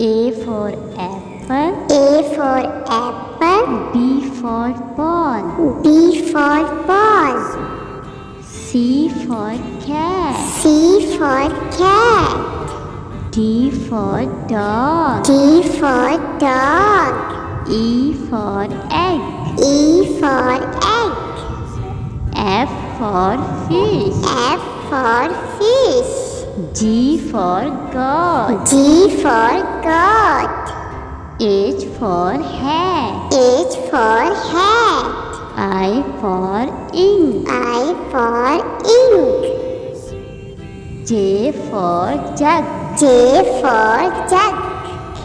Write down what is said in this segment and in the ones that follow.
A for apple. A for apple. B for ball. B for ball. C for cat. C for cat. D for dog. D for dog. E for egg. E for egg. F for fish. F for fish. G for goat. G for goat. H for hat. H for hat. I for ink. I for ink. J for jug. J for jug.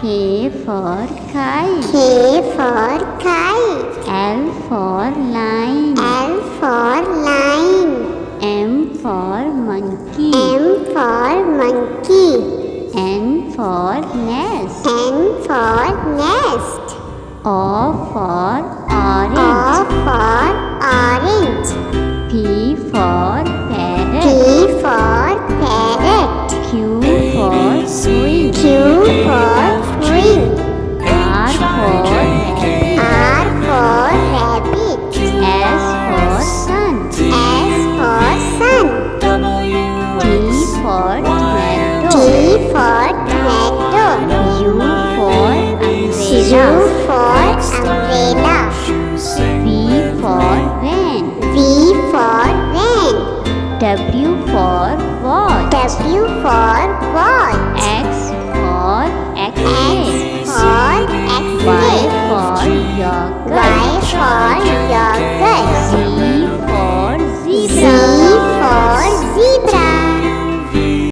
K for kite. K for kite. L for line. L for line. M for monkey. M for monkey. N for nest. N for nest. O for O orange. for orange. P for P parrot. for parrot. Q for queen. Q for queen. R for rabbit. R for rabbit. S for sun. S for sun. T for tomato. T for tomato. U for U umbrella. for umbrella. V for van. V for van. W for watch. W for watch. X